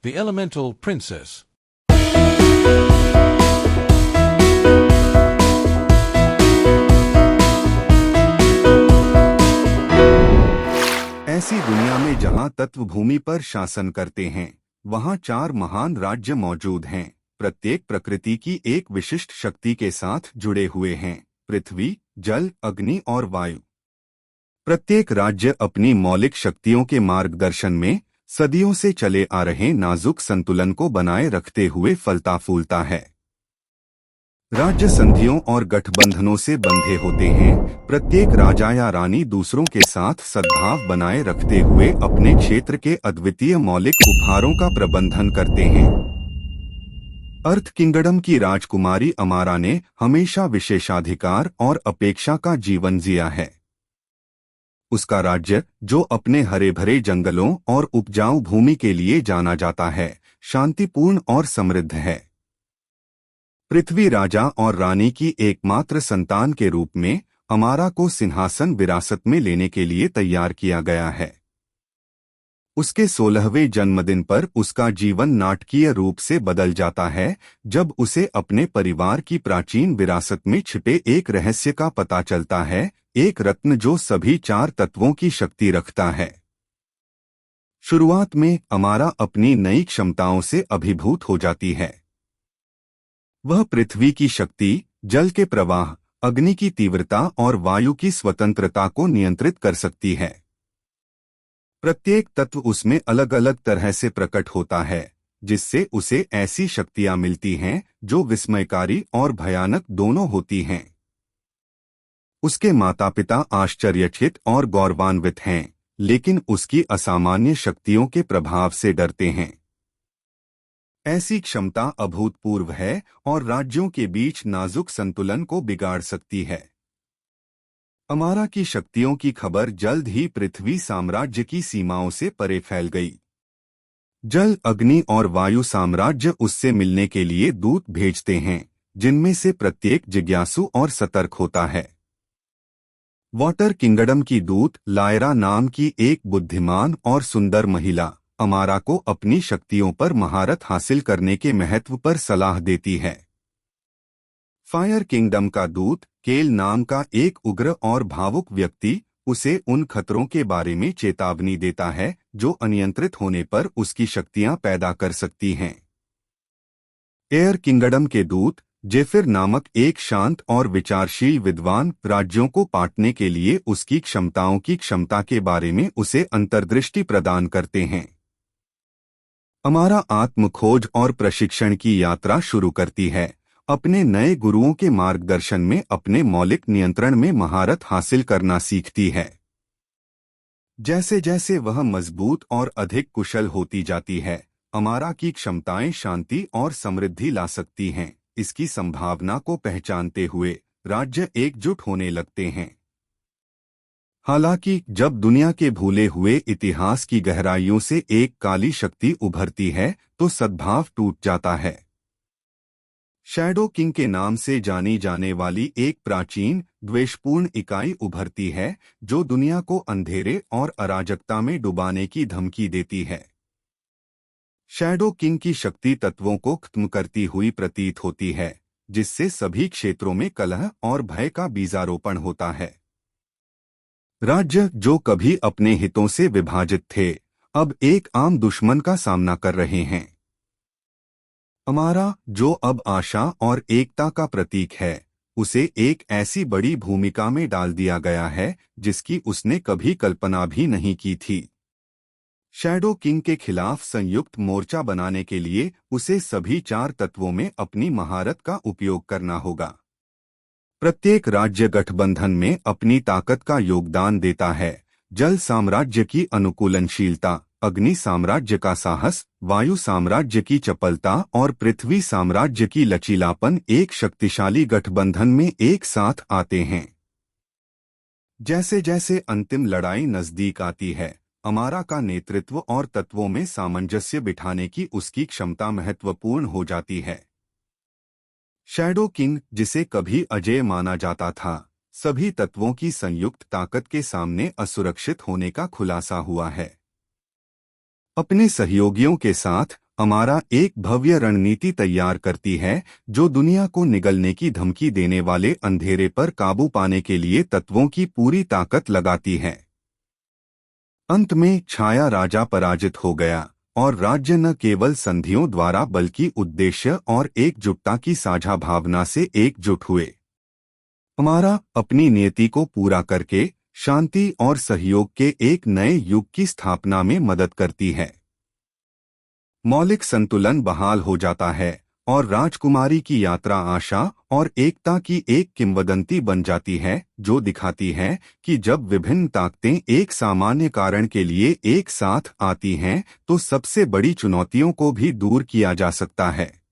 The Elemental Princess. ऐसी दुनिया में जहां तत्व भूमि पर शासन करते हैं, वहां 4 महान राज्य मौजूद हैं। प्रत्येक प्रकृति की एक विशिष्ट शक्ति के साथ जुड़े हुए हैं: पृथ्वी, जल, अग्नि और वायु। प्रत्येक राज्य अपनी मौलिक शक्तियों के मार्गदर्शन में सदियों से चले आ रहे नाजुक संतुलन को बनाए रखते हुए फलता फूलता है। राज्य संधियों और गठबंधनों से बंधे होते हैं। प्रत्येक राजा या रानी दूसरों के साथ सद्भाव बनाए रखते हुए अपने क्षेत्र के अद्वितीय मौलिक उपहारों का प्रबंधन करते हैं। अर्थ किंगडम की राजकुमारी अमारा ने हमेशा विशेषाधिकार और अपेक्षा का जीवन जिया है। उसका राज्य, जो अपने हरे भरे जंगलों और उपजाऊ भूमि के लिए जाना जाता है, शांतिपूर्ण और समृद्ध है। पृथ्वी राजा और रानी की एकमात्र संतान के रूप में अमारा को सिंहासन विरासत में लेने के लिए तैयार किया गया है। उसके 16वें जन्मदिन पर उसका जीवन नाटकीय रूप से बदल जाता है, जब उसे अपने परिवार की प्राचीन विरासत में छिपे एक रहस्य का पता चलता है, एक रत्न जो सभी 4 तत्वों की शक्ति रखता है। शुरुआत में अमारा अपनी नई क्षमताओं से अभिभूत हो जाती है। वह पृथ्वी की शक्ति, जल के प्रवाह, अग्नि की तीव्रता और वायु की स्वतंत्रता को नियंत्रित कर सकती है। प्रत्येक तत्व उसमें अलग अलग तरह से प्रकट होता है, जिससे उसे ऐसी शक्तियां मिलती हैं जो विस्मयकारी और भयानक दोनों होती हैं। उसके माता पिता आश्चर्यचकित और गौरवान्वित हैं, लेकिन उसकी असामान्य शक्तियों के प्रभाव से डरते हैं। ऐसी क्षमता अभूतपूर्व है और राज्यों के बीच नाजुक संतुलन को बिगाड़ सकती है। अमारा की शक्तियों की खबर जल्द ही पृथ्वी साम्राज्य की सीमाओं से परे फैल गई। जल, अग्नि और वायु साम्राज्य उससे मिलने के लिए दूत भेजते हैं, जिनमें से प्रत्येक जिज्ञासु और सतर्क होता है। वाटर किंगडम की दूत लायरा नाम की एक बुद्धिमान और सुंदर महिला अमारा को अपनी शक्तियों पर महारत हासिल करने के महत्व पर सलाह देती है। फायर किंगडम का दूत केल नाम का एक उग्र और भावुक व्यक्ति उसे उन खतरों के बारे में चेतावनी देता है जो अनियंत्रित होने पर उसकी शक्तियां पैदा कर सकती हैं। एयर किंगडम के दूत जेफिर नामक एक शांत और विचारशील विद्वान राज्यों को बांटने के लिए उसकी क्षमताओं की क्षमता के बारे में उसे अंतर्दृष्टि प्रदान करते हैं। अमारा आत्मखोज और प्रशिक्षण की यात्रा शुरू करती है, अपने नए गुरुओं के मार्गदर्शन में अपने मौलिक नियंत्रण में महारत हासिल करना सीखती है। जैसे जैसे वह मजबूत और अधिक कुशल होती जाती है, अमारा की क्षमताएं शांति और समृद्धि ला सकती हैं। इसकी संभावना को पहचानते हुए राज्य एकजुट होने लगते हैं। हालांकि जब दुनिया के भूले हुए इतिहास की गहराइयों से एक काली शक्ति उभरती है, तो सद्भाव टूट जाता है। शैडो किंग के नाम से जानी जाने वाली एक प्राचीन, द्वेषपूर्ण इकाई उभरती है, जो दुनिया को अंधेरे और अराजकता में डुबाने की धमकी देती है। शैडो किंग की शक्ति तत्वों को खत्म करती हुई प्रतीत होती है, जिससे सभी क्षेत्रों में कलह और भय का बीजारोपण होता है। राज्य जो कभी अपने हितों से विभाजित थे, अब एक आम दुश्मन का सामना कर रहे हैं। अमारा, जो अब आशा और एकता का प्रतीक है, उसे एक ऐसी बड़ी भूमिका में डाल दिया गया है जिसकी उसने कभी कल्पना भी नहीं की थी। शैडो किंग के खिलाफ संयुक्त मोर्चा बनाने के लिए उसे सभी 4 तत्वों में अपनी महारत का उपयोग करना होगा। प्रत्येक राज्य गठबंधन में अपनी ताकत का योगदान देता है। जल साम्राज्य की अनुकूलनशीलता, अग्नि साम्राज्य का साहस, वायु साम्राज्य की चपलता और पृथ्वी साम्राज्य की लचीलापन एक शक्तिशाली गठबंधन में एक साथ आते हैं। जैसे जैसे अंतिम लड़ाई नजदीक आती है, अमारा का नेतृत्व और तत्वों में सामंजस्य बिठाने की उसकी क्षमता महत्वपूर्ण हो जाती है। शैडो किंग, जिसे कभी अजेय माना जाता था, सभी तत्वों की संयुक्त ताकत के सामने असुरक्षित होने का खुलासा हुआ है। अपने सहयोगियों के साथ अमारा एक भव्य रणनीति तैयार करती है जो दुनिया को निगलने की धमकी देने वाले अंधेरे पर काबू पाने के लिए तत्वों की पूरी ताकत लगाती है। अंत में छाया राजा पराजित हो गया और राज्य न केवल संधियों द्वारा बल्कि उद्देश्य और एकजुटता की साझा भावना से एकजुट हुए। अमारा अपनी नियति को पूरा करके शांति और सहयोग के एक नए युग की स्थापना में मदद करती है। मौलिक संतुलन बहाल हो जाता है और राजकुमारी की यात्रा आशा और एकता की एक किंवदंती बन जाती है जो दिखाती है कि जब विभिन्न ताकतें एक सामान्य कारण के लिए एक साथ आती हैं तो सबसे बड़ी चुनौतियों को भी दूर किया जा सकता है।